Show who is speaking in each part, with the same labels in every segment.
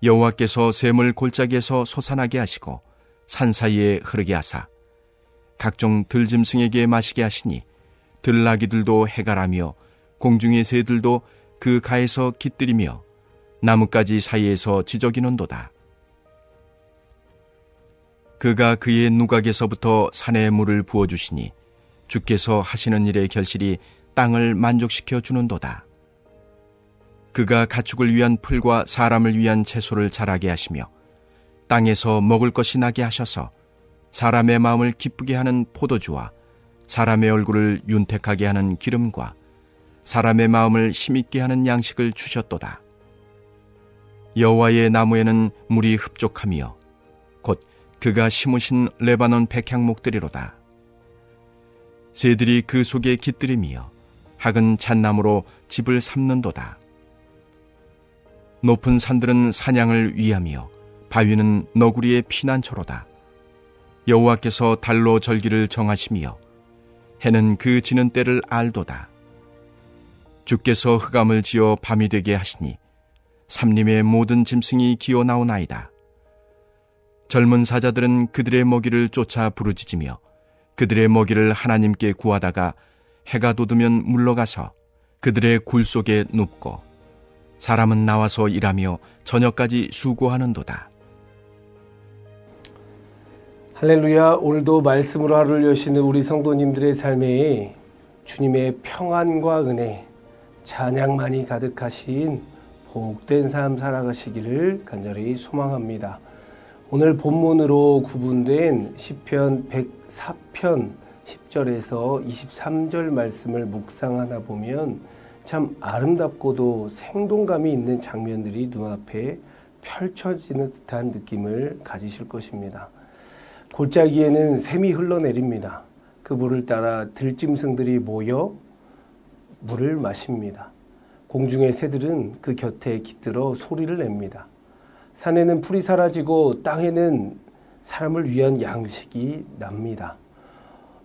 Speaker 1: 여호와께서 샘을 골짜기에서 솟아나게 하시고 산 사이에 흐르게 하사 각종 들짐승에게 마시게 하시니 들나귀들도 해갈하며 공중의 새들도 그 가에서 깃들이며 나뭇가지 사이에서 지저귀는도다. 그가 그의 누각에서부터 산에 물을 부어주시니 주께서 하시는 일의 결실이 땅을 만족시켜 주는도다. 그가 가축을 위한 풀과 사람을 위한 채소를 자라게 하시며 땅에서 먹을 것이 나게 하셔서 사람의 마음을 기쁘게 하는 포도주와 사람의 얼굴을 윤택하게 하는 기름과 사람의 마음을 힘있게 하는 양식을 주셨도다. 여호와의 나무에는 물이 흡족하며 곧 그가 심으신 레바논 백향목들이로다. 새들이 그 속에 깃들이며 학은 잣나무로 집을 삼는도다. 높은 산들은 사냥을 위하며 바위는 너구리의 피난처로다. 여호와께서 달로 절기를 정하시며 해는 그 지는 때를 알도다. 주께서 흑암을 지어 밤이 되게 하시니 삼림의 모든 짐승이 기어 나오나이다. 젊은 사자들은 그들의 먹이를 쫓아 부르짖으며 그들의 먹이를 하나님께 구하다가 해가 돋으면 물러가서 그들의 굴 속에 눕고 사람은 나와서 일하며 저녁까지 수고하는도다.
Speaker 2: 할렐루야. 오늘도 말씀으로 하루를 여시는 우리 성도님들의 삶에 주님의 평안과 은혜, 찬양만이 가득하신 복된 삶 살아가시기를 간절히 소망합니다. 오늘 본문으로 구분된 시편 104편 10절에서 23절 말씀을 묵상하다 보면 참 아름답고도 생동감이 있는 장면들이 눈앞에 펼쳐지는 듯한 느낌을 가지실 것입니다. 골짜기에는 샘이 흘러내립니다. 그 물을 따라 들짐승들이 모여 물을 마십니다. 공중의 새들은 그 곁에 깃들어 소리를 냅니다. 산에는 풀이 사라지고 땅에는 사람을 위한 양식이 납니다.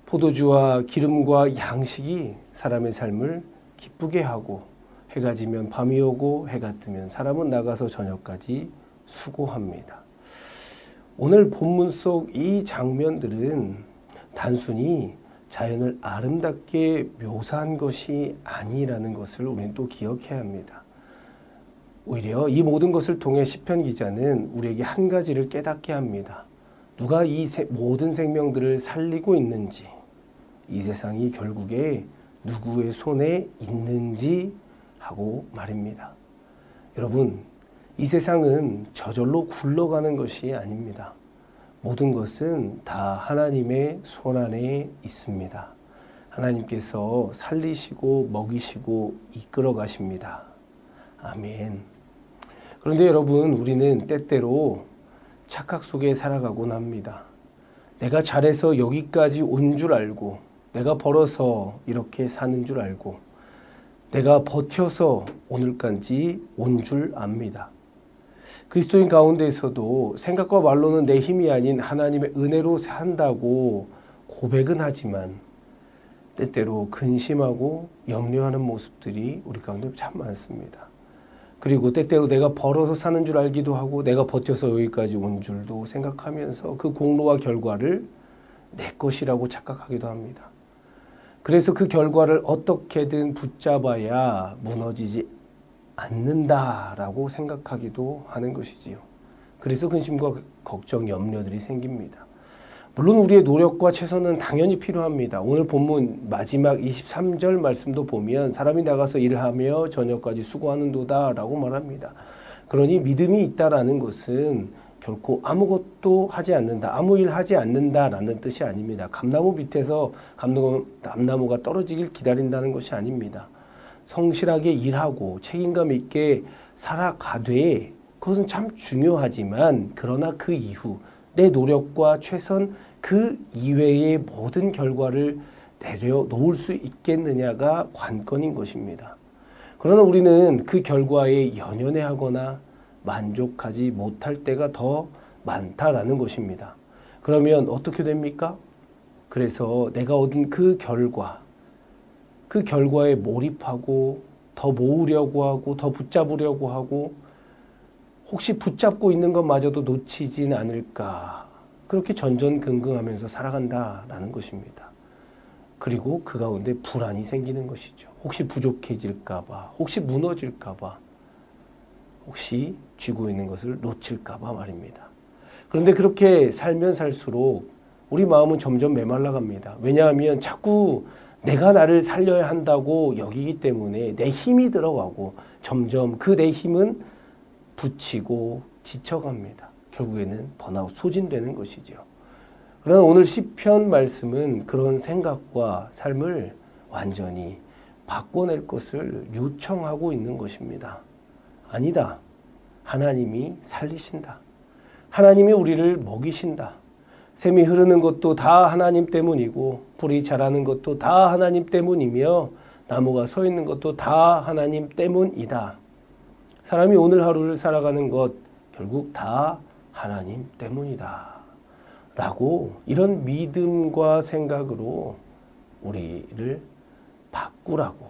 Speaker 2: 포도주와 기름과 양식이 사람의 삶을 기쁘게 하고 해가 지면 밤이 오고 해가 뜨면 사람은 나가서 저녁까지 수고합니다. 오늘 본문 속 이 장면들은 단순히 자연을 아름답게 묘사한 것이 아니라는 것을 우리는 또 기억해야 합니다. 오히려 이 모든 것을 통해 시편 기자는 우리에게 한 가지를 깨닫게 합니다. 누가 이 모든 생명들을 살리고 있는지, 이 세상이 결국에 누구의 손에 있는지 하고 말입니다. 여러분, 이 세상은 저절로 굴러가는 것이 아닙니다. 모든 것은 다 하나님의 손 안에 있습니다. 하나님께서 살리시고 먹이시고 이끌어 가십니다. 아멘. 그런데 여러분, 우리는 때때로 착각 속에 살아가곤 합니다. 내가 잘해서 여기까지 온 줄 알고, 내가 벌어서 이렇게 사는 줄 알고, 내가 버텨서 오늘까지 온 줄 압니다. 그리스도인 가운데에서도 생각과 말로는 내 힘이 아닌 하나님의 은혜로 산다고 고백은 하지만 때때로 근심하고 염려하는 모습들이 우리 가운데 참 많습니다. 그리고 때때로 내가 벌어서 사는 줄 알기도 하고 내가 버텨서 여기까지 온 줄도 생각하면서 그 공로와 결과를 내 것이라고 착각하기도 합니다. 그래서 그 결과를 어떻게든 붙잡아야 무너지지 않는다라고 생각하기도 하는 것이지요. 그래서 근심과 걱정, 염려들이 생깁니다. 물론 우리의 노력과 최선은 당연히 필요합니다. 오늘 본문 마지막 23절 말씀도 보면 사람이 나가서 일하며 저녁까지 수고하는도다 라고 말합니다. 그러니 믿음이 있다라는 것은 결코 아무것도 하지 않는다, 아무 일 하지 않는다라는 뜻이 아닙니다. 감나무 밑에서 감나무가 떨어지길 기다린다는 것이 아닙니다. 성실하게 일하고 책임감 있게 살아가되 그것은 참 중요하지만 그러나 그 이후 내 노력과 최선 그 이외의 모든 결과를 내려놓을 수 있겠느냐가 관건인 것입니다. 그러나 우리는 그 결과에 연연해하거나 만족하지 못할 때가 더 많다라는 것입니다. 그러면 어떻게 됩니까? 그래서 내가 얻은 그 결과에 몰입하고 더 모으려고 하고 더 붙잡으려고 하고 혹시 붙잡고 있는 것마저도 놓치진 않을까. 그렇게 전전긍긍하면서 살아간다라는 것입니다. 그리고 그 가운데 불안이 생기는 것이죠. 혹시 부족해질까 봐, 혹시 무너질까 봐, 혹시 쥐고 있는 것을 놓칠까 봐 말입니다. 그런데 그렇게 살면 살수록 우리 마음은 점점 메말라갑니다. 왜냐하면 자꾸 내가 나를 살려야 한다고 여기기 때문에 내 힘이 들어가고 점점 그 내 힘은 붙이고 지쳐갑니다. 결국에는 번아웃, 소진되는 것이죠. 그러나 오늘 시편 말씀은 그런 생각과 삶을 완전히 바꿔낼 것을 요청하고 있는 것입니다. 아니다. 하나님이 살리신다. 하나님이 우리를 먹이신다. 샘이 흐르는 것도 다 하나님 때문이고 불이 자라는 것도 다 하나님 때문이며 나무가 서 있는 것도 다 하나님 때문이다. 사람이 오늘 하루를 살아가는 것 결국 다 하나님 때문이다. 라고 이런 믿음과 생각으로 우리를 바꾸라고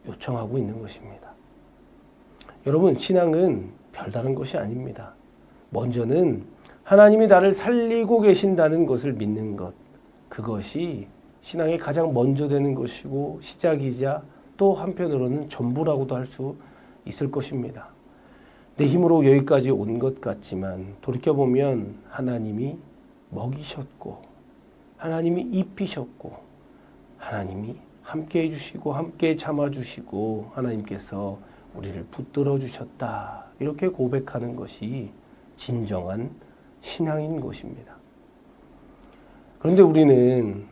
Speaker 2: 요청하고 있는 것입니다. 여러분, 신앙은 별다른 것이 아닙니다. 먼저는 하나님이 나를 살리고 계신다는 것을 믿는 것, 그것이 신앙의 가장 먼저 되는 것이고 시작이자 또 한편으로는 전부라고도 할 수 있을 것입니다. 내 힘으로 여기까지 온 것 같지만 돌이켜보면 하나님이 먹이셨고 하나님이 입히셨고 하나님이 함께 해주시고 함께 참아주시고 하나님께서 우리를 붙들어 주셨다. 이렇게 고백하는 것이 진정한 신앙인 것입니다. 그런데 우리는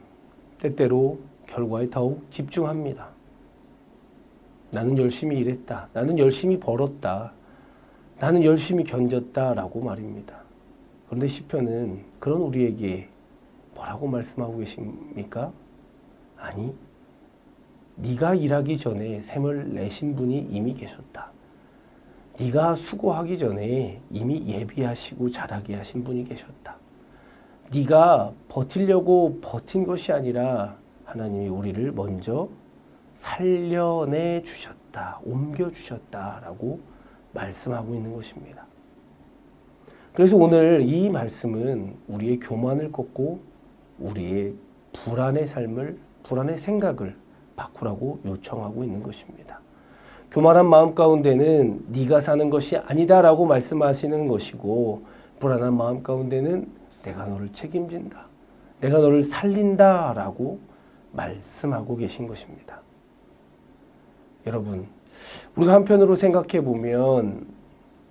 Speaker 2: 때때로 결과에 더욱 집중합니다. 나는 열심히 일했다. 나는 열심히 벌었다. 나는 열심히 견뎠다라고 말입니다. 그런데 시편은 그런 우리에게 뭐라고 말씀하고 계십니까? 아니, 네가 일하기 전에 샘을 내신 분이 이미 계셨다. 네가 수고하기 전에 이미 예비하시고 자라게 하신 분이 계셨다. 네가 버티려고 버틴 것이 아니라 하나님이 우리를 먼저 살려내 주셨다. 옮겨 주셨다라고 말씀하고 있는 것입니다. 그래서 오늘 이 말씀은 우리의 교만을 꺾고 우리의 불안의 삶을, 불안의 생각을 바꾸라고 요청하고 있는 것입니다. 교만한 마음 가운데는 네가 사는 것이 아니다라고 말씀하시는 것이고 불안한 마음 가운데는 내가 너를 책임진다. 내가 너를 살린다라고 말씀하고 계신 것입니다. 여러분, 우리가 한편으로 생각해 보면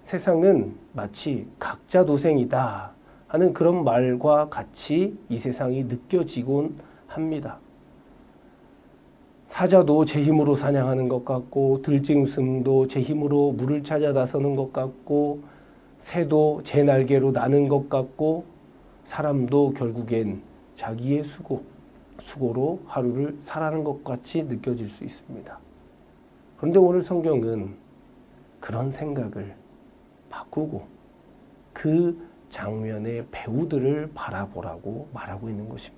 Speaker 2: 세상은 마치 각자 도생이다 하는 그런 말과 같이 이 세상이 느껴지곤 합니다. 사자도 제 힘으로 사냥하는 것 같고 들짐승도 제 힘으로 물을 찾아 나서는 것 같고 새도 제 날개로 나는 것 같고 사람도 결국엔 자기의 수고로 하루를 살아가는 것 같이 느껴질 수 있습니다. 그런데 오늘 성경은 그런 생각을 바꾸고 그 장면의 배우들을 바라보라고 말하고 있는 것입니다.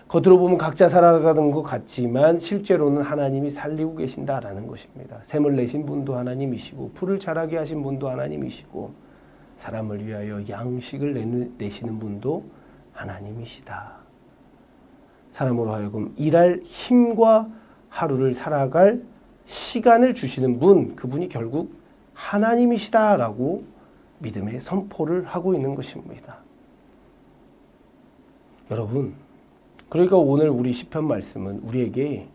Speaker 2: 겉으로 보면 각자 살아가는 것 같지만 실제로는 하나님이 살리고 계신다라는 것입니다. 샘을 내신 분도 하나님이시고 풀을 자라게 하신 분도 하나님이시고 사람을 위하여 양식을 내시는 분도 하나님이시다. 사람으로 하여금 일할 힘과 하루를 살아갈 시간을 주시는 분, 그분이 결국 하나님이시다라고 믿음의 선포를 하고 있는 것입니다. 여러분, 그러니까 오늘 우리 시편 말씀은 우리에게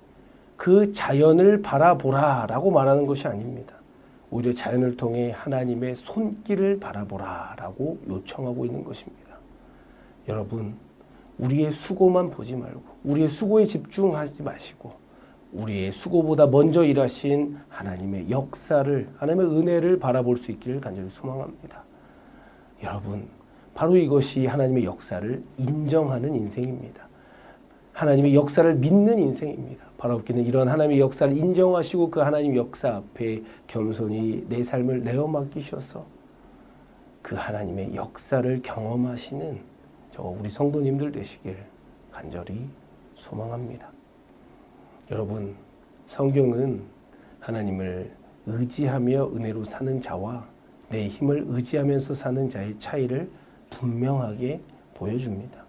Speaker 2: 그 자연을 바라보라라고 말하는 것이 아닙니다. 오히려 자연을 통해 하나님의 손길을 바라보라라고 요청하고 있는 것입니다. 여러분, 우리의 수고만 보지 말고 우리의 수고에 집중하지 마시고 우리의 수고보다 먼저 일하신 하나님의 역사를, 하나님의 은혜를 바라볼 수 있기를 간절히 소망합니다. 여러분, 바로 이것이 하나님의 역사를 인정하는 인생입니다. 하나님의 역사를 믿는 인생입니다. 바라옵기는 이런 하나님의 역사를 인정하시고 그 하나님의 역사 앞에 겸손히 내 삶을 내어 맡기셔서 그 하나님의 역사를 경험하시는 우리 성도님들 되시길 간절히 소망합니다. 여러분, 성경은 하나님을 의지하며 은혜로 사는 자와 내 힘을 의지하면서 사는 자의 차이를 분명하게 보여줍니다.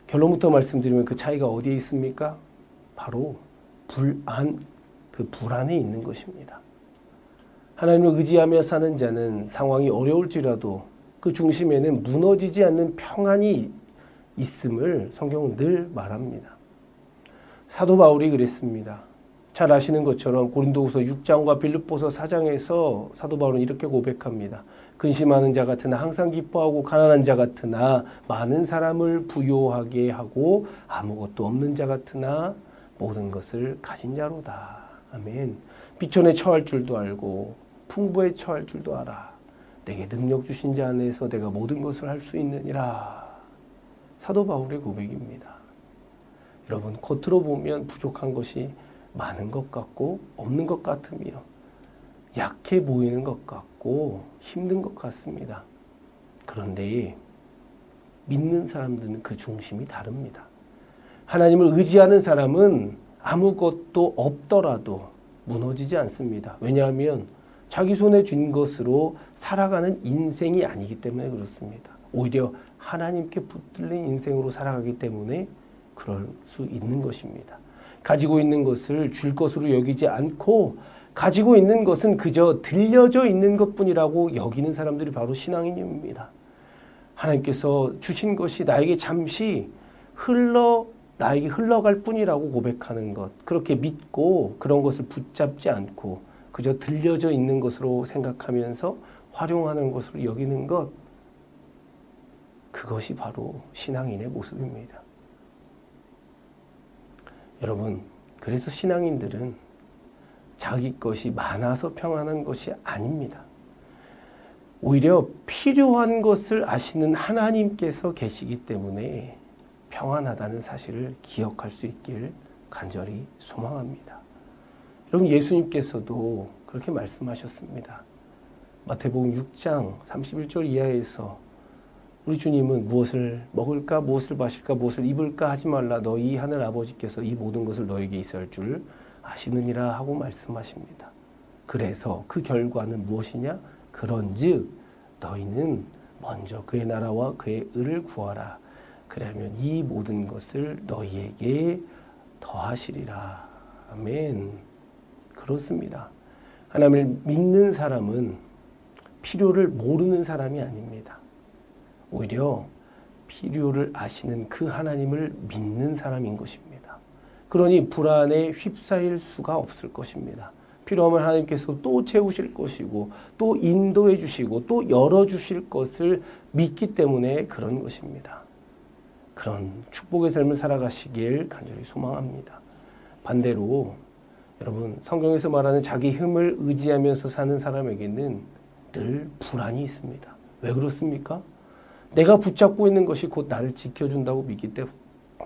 Speaker 2: 결론부터 말씀드리면 그 차이가 어디에 있습니까? 바로 불안에 있는 것입니다. 하나님을 의지하며 사는 자는 상황이 어려울지라도 그 중심에는 무너지지 않는 평안이 있음을 성경은 늘 말합니다. 사도 바울이 그랬습니다. 잘 아시는 것처럼 고린도후서 6장과 빌립보서 4장에서 사도 바울은 이렇게 고백합니다. 근심하는 자 같으나 항상 기뻐하고 가난한 자 같으나 많은 사람을 부요하게 하고 아무것도 없는 자 같으나 모든 것을 가진 자로다. 아멘. 비천에 처할 줄도 알고 풍부에 처할 줄도 알아. 내게 능력 주신 자 안에서 내가 모든 것을 할 수 있느니라. 사도 바울의 고백입니다. 여러분, 겉으로 보면 부족한 것이 많은 것 같고 없는 것 같으며 약해 보이는 것 같고 힘든 것 같습니다. 그런데 믿는 사람들은 그 중심이 다릅니다. 하나님을 의지하는 사람은 아무것도 없더라도 무너지지 않습니다. 왜냐하면 자기 손에 쥔 것으로 살아가는 인생이 아니기 때문에 그렇습니다. 오히려 하나님께 붙들린 인생으로 살아가기 때문에 그럴 수 있는 것입니다. 가지고 있는 것을 줄 것으로 여기지 않고 가지고 있는 것은 그저 들려져 있는 것뿐이라고 여기는 사람들이 바로 신앙인입니다. 하나님께서 주신 것이 나에게 잠시 나에게 흘러갈 뿐이라고 고백하는 것, 그렇게 믿고 그런 것을 붙잡지 않고 그저 들려져 있는 것으로 생각하면서 활용하는 것으로 여기는 것, 그것이 바로 신앙인의 모습입니다. 여러분, 그래서 신앙인들은 자기 것이 많아서 평안한 것이 아닙니다. 오히려 필요한 것을 아시는 하나님께서 계시기 때문에 평안하다는 사실을 기억할 수 있길 간절히 소망합니다. 여러분, 예수님께서도 그렇게 말씀하셨습니다. 마태복음 6장 31절 이하에서 우리 주님은 무엇을 먹을까, 무엇을 마실까, 무엇을 입을까 하지 말라. 너희 하늘 아버지께서 이 모든 것을 너에게 있을 줄 아시느니라 하고 말씀하십니다. 그래서 그 결과는 무엇이냐? 그런즉 너희는 먼저 그의 나라와 그의 의를 구하라. 그러면 이 모든 것을 너희에게 더하시리라. 아멘. 그렇습니다. 하나님을 믿는 사람은 필요를 모르는 사람이 아닙니다. 오히려 필요를 아시는 그 하나님을 믿는 사람인 것입니다. 그러니 불안에 휩싸일 수가 없을 것입니다. 필요하면 하나님께서 또 채우실 것이고 또 인도해 주시고 또 열어주실 것을 믿기 때문에 그런 것입니다. 그런 축복의 삶을 살아가시길 간절히 소망합니다. 반대로 여러분, 성경에서 말하는 자기 힘을 의지하면서 사는 사람에게는 늘 불안이 있습니다. 왜 그렇습니까? 내가 붙잡고 있는 것이 곧 나를 지켜준다고 믿기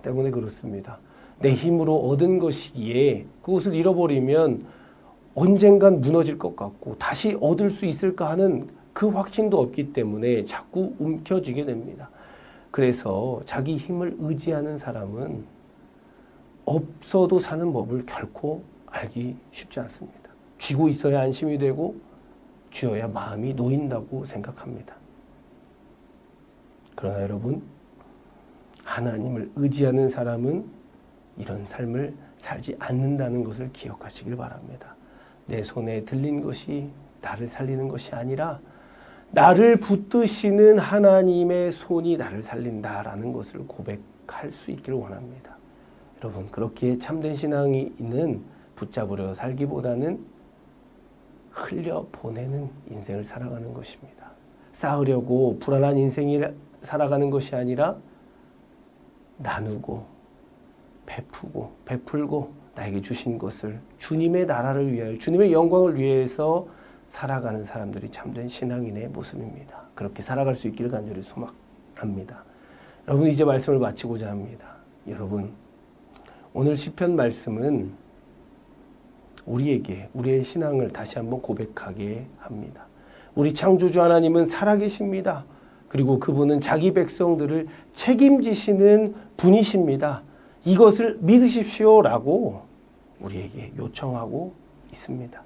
Speaker 2: 때문에 그렇습니다. 내 힘으로 얻은 것이기에 그것을 잃어버리면 언젠간 무너질 것 같고 다시 얻을 수 있을까 하는 그 확신도 없기 때문에 자꾸 움켜쥐게 됩니다. 그래서 자기 힘을 의지하는 사람은 없어도 사는 법을 결코 알기 쉽지 않습니다. 쥐고 있어야 안심이 되고 쥐어야 마음이 놓인다고 생각합니다. 그러나 여러분, 하나님을 의지하는 사람은 이런 삶을 살지 않는다는 것을 기억하시길 바랍니다. 내 손에 들린 것이 나를 살리는 것이 아니라 나를 붙드시는 하나님의 손이 나를 살린다라는 것을 고백할 수 있기를 원합니다. 여러분, 그렇게 참된 신앙이 있는 붙잡으려 살기보다는 흘려보내는 인생을 살아가는 것입니다. 쌓으려고 불안한 인생이 살아가는 것이 아니라 나누고 베풀고 나에게 주신 것을 주님의 나라를 위하여 주님의 영광을 위해서 살아가는 사람들이 참된 신앙인의 모습입니다. 그렇게 살아갈 수 있기를 간절히 소망합니다. 여러분, 이제 말씀을 마치고자 합니다. 여러분, 오늘 시편 말씀은 우리의 신앙을 다시 한번 고백하게 합니다. 우리 창조주 하나님은 살아계십니다. 그리고 그분은 자기 백성들을 책임지시는 분이십니다. 이것을 믿으십시오라고 우리에게 요청하고 있습니다.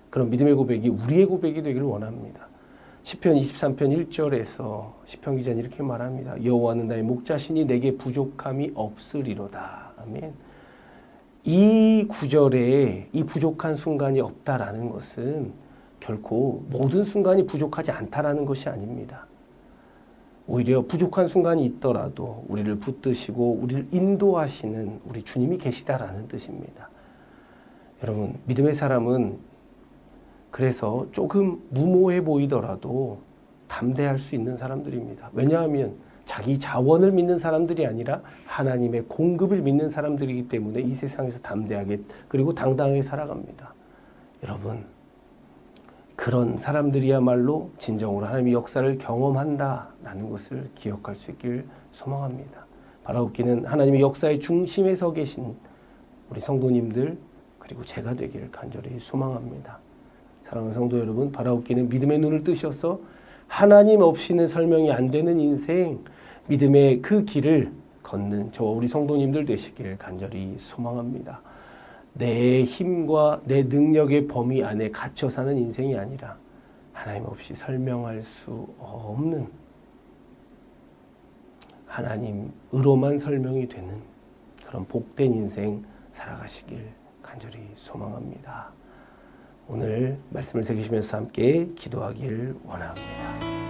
Speaker 2: 그런 믿음의 고백이 우리의 고백이 되기를 원합니다. 시편 23편 1절에서 시편 기자는 이렇게 말합니다. 여호와는 나의 목자시니 내게 부족함이 없으리로다. 아멘. 이 구절에 이 부족한 순간이 없다라는 것은 결코 모든 순간이 부족하지 않다라는 것이 아닙니다. 오히려 부족한 순간이 있더라도 우리를 붙드시고 우리를 인도하시는 우리 주님이 계시다라는 뜻입니다. 여러분, 믿음의 사람은 그래서 조금 무모해 보이더라도 담대할 수 있는 사람들입니다. 왜냐하면 자기 자원을 믿는 사람들이 아니라 하나님의 공급을 믿는 사람들이기 때문에 이 세상에서 담대하게 그리고 당당하게 살아갑니다. 여러분, 그런 사람들이야말로 진정으로 하나님의 역사를 경험한다라는 것을 기억할 수 있길 소망합니다. 바라옵기는 하나님의 역사의 중심에 서 계신 우리 성도님들 그리고 제가 되기를 간절히 소망합니다. 사랑하는 성도 여러분, 바라옵기는 믿음의 눈을 뜨셔서 하나님 없이는 설명이 안 되는 인생, 믿음의 그 길을 걷는 저와 우리 성도님들 되시길 간절히 소망합니다. 내 힘과 내 능력의 범위 안에 갇혀 사는 인생이 아니라 하나님 없이 설명할 수 없는 하나님으로만 설명이 되는 그런 복된 인생 살아가시길 간절히 소망합니다. 오늘 말씀을 새기시면서 함께 기도하길 원합니다.